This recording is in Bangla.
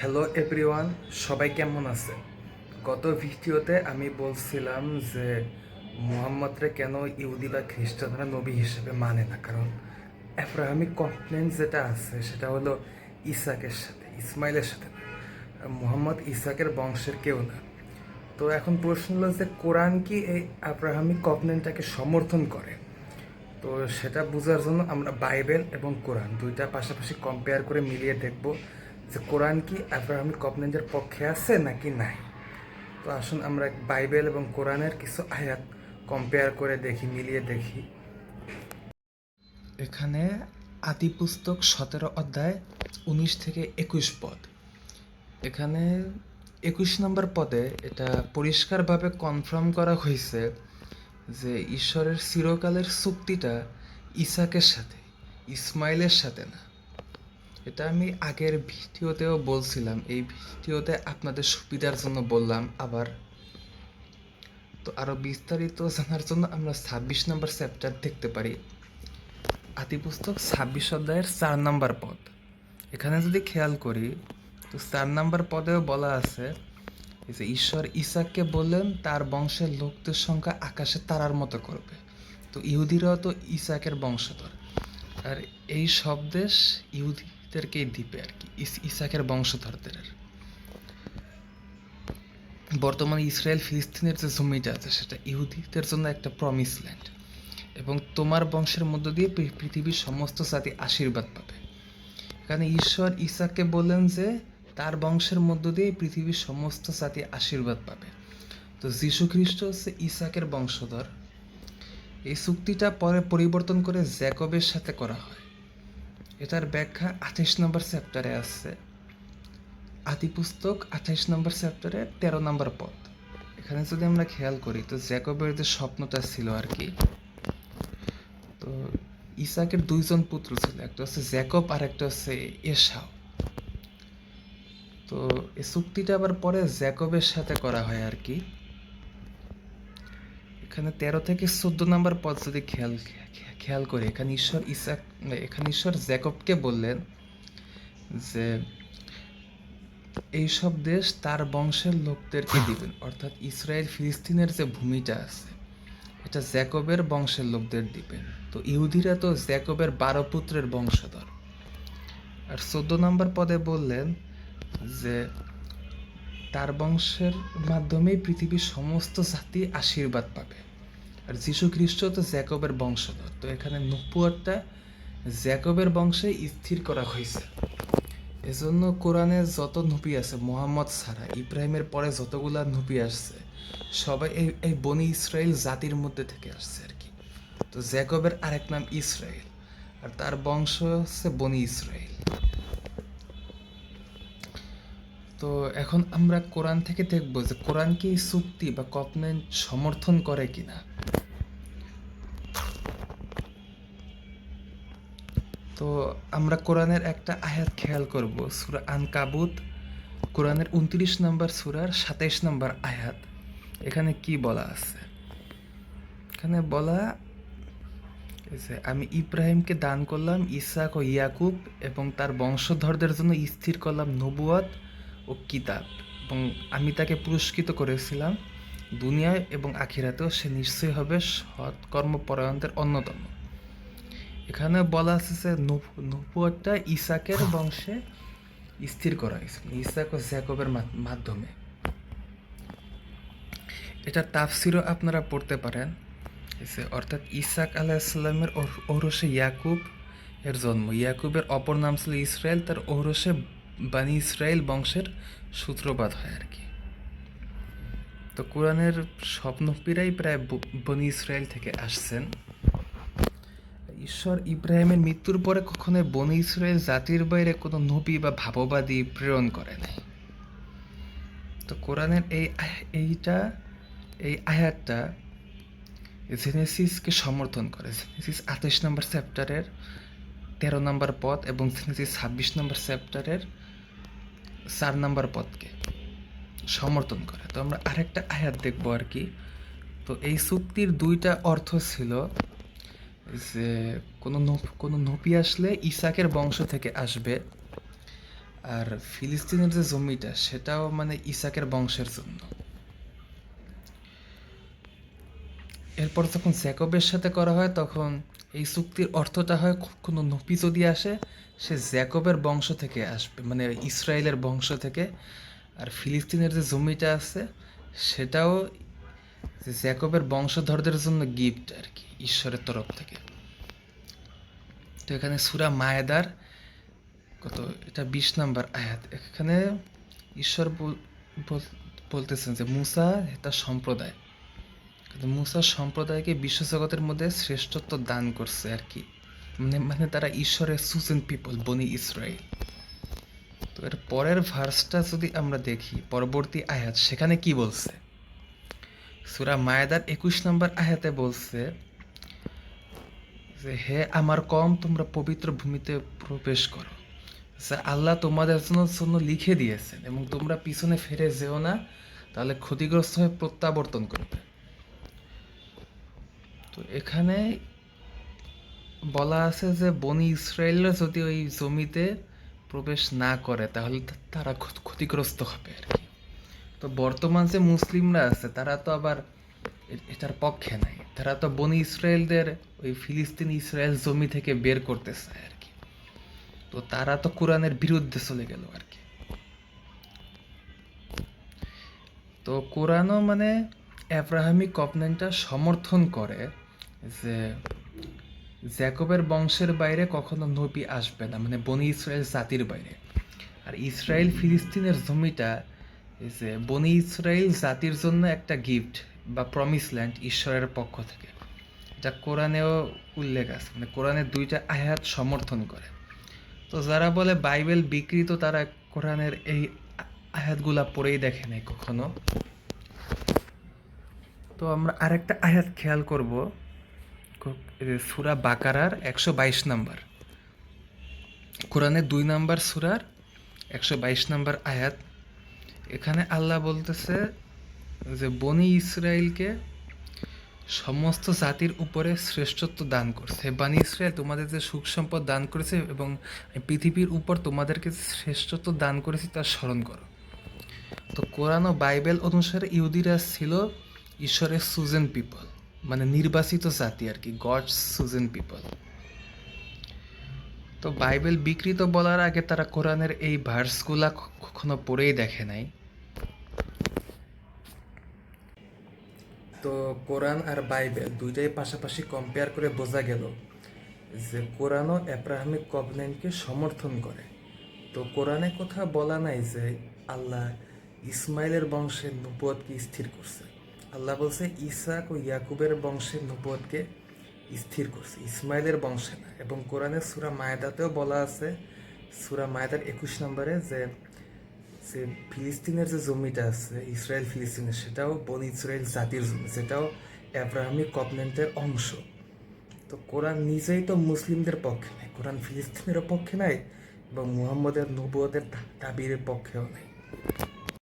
হ্যালো এভরিওয়ান, সবাই কেমন আছে? গত ভিডিওতে আমি বলছিলাম যে মুহাম্মদরে কেন ইহুদি বা খ্রিস্টানরা নবী হিসেবে মানে না, কারণ অ্যাব্রাহামিক কমপ্লেন্ট যেটা আছে সেটা হলো ইসাকের সাথে, ইসমাইলের সাথে না। মুহাম্মদ ইসাকের বংশের কেউ না। তো এখন প্রশ্ন হলো যে কোরআন কি এই আব্রাহামিক কভনেন্টটাকে সমর্থন করে? তো সেটা বোঝার জন্য আমরা বাইবেল এবং কোরআন দুইটা পাশাপাশি কম্পেয়ার করে মিলিয়ে দেখব যে কোরআন কি আব্রাহামিক কভনেন্টের পক্ষে আছে নাকি নাই। তো আসুন আমরা বাইবেল এবং কোরআনের কিছু আয়াত কম্পেয়ার করে দেখি, মিলিয়ে দেখি। এখানে আদি পুস্তক 17 অধ্যায় 19 থেকে 21 পদ। এখানে 21 নম্বর পদে এটা পরিষ্কারভাবে কনফার্ম করা হয়েছে যে ঈশ্বরের চিরকালের চুক্তিটা ইসাকের সাথে, ইসমাইলের সাথে না। এটা আমি আগের ভিডিওতেও বলছিলাম, এই ভিডিওতে আপনাদের সুবিধার জন্য বললাম আবার। তো আরও বিস্তারিত জানার জন্য আমরা 26 নম্বর চ্যাপ্টার দেখতে পারি। আদি পুস্তক 26 অধ্যায়ের 4 নম্বর পদ। এখানে যদি খেয়াল করি তো 4 নম্বর পদেও বলা আছে যে ঈশ্বর ইসাককে বললেন তার বংশের লোকদের সংখ্যা আকাশে তারার মতো করবে। তো ইহুদিরাও তো ইসাকের বংশধর, আর এই সব দেশ ইহুদিদেরকেই দিবে আর কি, ইসাকের বংশধরদের। বর্তমানে ইসরায়েল ফিলিস্তিনের যে জমিটা আছে সেটা ইহুদিদের জন্য একটা প্রমিস ল্যান্ড, এবং তোমার বংশের মধ্য দিয়ে পৃথিবীর সমস্ত জাতি আশীর্বাদ পাবে। এখানে ঈশ্বর ইসাককে বললেন যে তার বংশের মধ্য দিয়ে পৃথিবীর সমস্ত জাতি আশীর্বাদ পাবে। তো যীশু খ্রিস্ট হচ্ছে ইসাকের বংশধর। এই চুক্তিটা পরে পরিবর্তন করে জ্যাকবের সাথে করা হয়। এটার ব্যাখ্যা 28 নম্বর চ্যাপ্টারে আছে। আদি পুস্তক 28 নম্বর চ্যাপ্টারে 13 নম্বর পদ। এখানে যদি আমরা খেয়াল করি তো জ্যাকবের যে স্বপ্নটা ছিল আর কি, তো ইসাকের দুইজন পুত্র ছিল, একটা হচ্ছে জ্যাকব আর একটা হচ্ছে এসাও। তো এই চুক্তিটা আবার পরে জ্যাকবের সাথে করা হয় আর কি। এখানে 13 থেকে 14 নম্বর পদ যদি খেয়াল করি, এখানে ঈশ্বর জ্যাকবকে বললেন যে এইসব দেশ তার বংশের লোকদেরকে দিবেন, অর্থাৎ ইসরায়েল ফিলিস্তিনের যে ভূমিটা আছে এটা জ্যাকবের বংশের লোকদের দিবেন। তো ইহুদিরা তো জ্যাকবের 12 পুত্রের বংশধর। আর 14 নম্বর পদে বললেন যে তার বংশের মাধ্যমেই পৃথিবীর সমস্ত জাতি আশীর্বাদ পাবে। আর যীশু খ্রিস্ট তো জ্যাকবের বংশধর। তো এখানে নবুয়তটা জ্যাকবের বংশে স্থির করা হয়েছে। এজন্য কোরআনে যত নবী আছে মোহাম্মদ ছাড়া, ইব্রাহিমের পরে যতগুলা নবী আসছে সবাই এই বনি ইসরায়েল জাতির মধ্যে থেকে আসছে আর কি। তো জ্যাকবের আরেক নাম ইসরায়েল, আর তার বংশ হচ্ছে বনি ইসরায়েল। তো এখন আমরা কোরআন থেকে দেখব যে কোরআন কি এই চুক্তি বা কভনেন্ট সমর্থন করে কিনা। তো আমরা কোরআনের একটা আয়াত খেয়াল করব, সূরা আনকাবুত, কোরআনের 29 নম্বর সূরার 27 নম্বর আয়াত। এখানে কি বলা আছে? এখানে বলা যে আমি ইব্রাহিমকে দান করলাম ইসহাক ও ইয়াকুব, এবং তার বংশধরদের জন্য স্থির করলাম নবুয়ত ও কিতাব, এবং আমি তাকে পুরস্কৃত করেছিলাম দুনিয়ায় এবং আখিরাতেও সে নিশ্চয়ই হবে সৎ কর্মপরায়ণদের অন্যতম। এখানে বলা আছে যে নবুয়তটা ইসাকের বংশে স্থির করা হয়েছে, ইসাক ও জ্যাকবের মাধ্যমে। এটা তাফসিরও আপনারা পড়তে পারেন, অর্থাৎ ইসাক আলাইসাল্লামের ঔরসে ইয়াকুব এর জন্ম। ইয়াকুবের অপর নাম ছিল ইসরায়েল, তার ঔরসে বানি ইসরায়েল বংশের সূত্রপাত হয় আর কি। তো কোরআনের সব নবীরাই প্রায় বনি ইসরায়েল থেকে আসছেন। ঈশ্বর ইব্রাহিমের মৃত্যুর পরে কখনোই বনি ইসরায়েল জাতির বাইরে কোনো নবী বা ভাববাদী প্রেরণ করে নাই। তো কোরআনের এই আয়াতটা জেনেসিসকে সমর্থন করে। জেনেসিস 28 নম্বর চ্যাপ্টারের 13 নম্বর পদ এবং জেনেসিস 26 নম্বর চ্যাপ্টারের 4 নম্বর পদকে সমর্থন করে। তো আমরা আরেকটা আয়াত দেখবো আর কি। তো এই চুক্তির দুইটা অর্থ ছিল যে কোনো নবী আসলে ইসাকের বংশ থেকে আসবে, আর ফিলিস্তিনের যে জমিটা সেটাও মানে ইসাকের বংশের জন্য। এরপর যখন জ্যাকবের সাথে করা হয় তখন এই চুক্তির অর্থটা হয় কোনো নবী যদি আসে সে জ্যাকবের বংশ থেকে আসবে, মানে ইসরায়েলের বংশ থেকে। আর ফিলিস্তিনের যে জমিটা আছে সেটাও যে জ্যাকবের বংশধরদের জন্য গিফট আর কি, ঈশ্বরের তরফ থেকে। তো এখানে সূরা মায়েদার কত এটা 20 নম্বর আয়াত, এখানে ঈশ্বর বলতেছেন যে মুসা তার সম্প্রদায়, কিন্তু মুসার সম্প্রদায়কে বিশ্বজগতের মধ্যে শ্রেষ্ঠত্ব দান করছে আর কি, মানে তারা ঈশ্বরের চুজেন পিপল, বনি ইসরায়েল। তো এর পরের ভার্সটা যদি আমরা দেখি, পরবর্তী আয়াত, সেখানে কি বলছে? সূরা মায়েদার 21 নম্বর আয়াতে বলছে যে হে আমার কম, তোমরা পবিত্র ভূমিতে প্রবেশ করো, যা আল্লাহ তোমাদের জন্য লিখে দিয়েছেন, এবং তোমরা পিছনে ফিরে যেও না, তাহলে ক্ষতিগ্রস্ত হয়ে প্রত্যাবর্তন করবে। তো এখানে বলা আছে যে বনি ইসরায়েলরা যদি ওই জমিতে প্রবেশ না করে তাহলে তারা ক্ষতিগ্রস্ত হবে আর কি। তো বর্তমান যে মুসলিমরা আছে তারা তো আবার এটার পক্ষে নাই, তারা তো বনি ইসরায়েলদের ওই ফিলিস্তিন ইসরায়েল জমি থেকে বের করতে চায় আর কি। তো তারা তো কোরআনের বিরুদ্ধে চলে গেল আর কি। তো কোরআনও মানে আব্রাহামিক কভনেন্টটা সমর্থন করে যে জ্যাকবের বংশের বাইরে কখনো নবী আসবে না, মানে বনি ইসরায়েল জাতির বাইরে। আর ইসরায়েল ফিলিস্তিনের জমিটা এই যে বনি ইসরায়েল জাতির জন্য একটা গিফট বা প্রমিস ল্যান্ড ঈশ্বরের পক্ষ থেকে, এটা কোরআনেও উল্লেখ আছে, মানে কোরআনের 2টা আয়াত সমর্থন করে। তো যারা বলে বাইবেল বিকৃত তারা কোরআনের এই আয়াতগুলা পড়েই দেখে নাই কখনো। তো আমরা আরেকটা আয়াত খেয়াল করব, সূরা বাকারার 122 নম্বর, কোরআনের 2 নম্বর সূরার 122 নম্বর আয়াত। এখানে আল্লাহ বলতেছে যে বনি ইসরায়েলকে সমস্ত জাতির উপরে শ্রেষ্ঠত্ব দান করছে, বানি ইসরায়েল তোমাদের যে সুখ সম্পদ দান করেছে এবং পৃথিবীর উপর তোমাদেরকে শ্রেষ্ঠত্ব দান করেছি তা স্মরণ করো। তো কোরআন ও বাইবেল অনুসারে ইহুদিরা ছিল ঈশ্বরের সুজেন পিপল, মানে নির্বাচিত জাতি আর কি, গডস সুজেন পিপল। তো বাইবেল বিকৃত বলার আগে তারা কোরআনের এই ভার্সগুলা কখনো পড়েই দেখে নাই। তো কোরআন আর বাইবেল দুইটাই পাশাপাশি কম্পেয়ার করে বোঝা গেল যে কোরআনও অ্যাব্রাহামিক কভনেন্টকে সমর্থন করে। তো কোরআনে কথা বলা নাই যে আল্লাহ ইসমাইলের বংশের নবুয়তকে স্থির করছে, আল্লাহ বলছে ইসাক ও ইয়াকুবের বংশের নবুয়তকে স্থির করছে, ইসমাইলের বংশে না। এবং কোরআনের সূরা মায়েদাতেও বলা আছে, সূরা মায়েদার 21 নম্বরে, যে যে ফিলিস্তিনের যে জমিটা আছে ইসরায়েল ফিলিস্তিনের, সেটাও বনি ইসরায়েল জাতির জমি, সেটাও অ্যাব্রাহামিক কভনেন্টের অংশ। তো কোরআন নিজেই তো মুসলিমদের পক্ষে নাই, কোরআন ফিলিস্তিনেরও পক্ষে নাই এবং মুহাম্মদের নবুয়তের দাবির পক্ষেও নাই।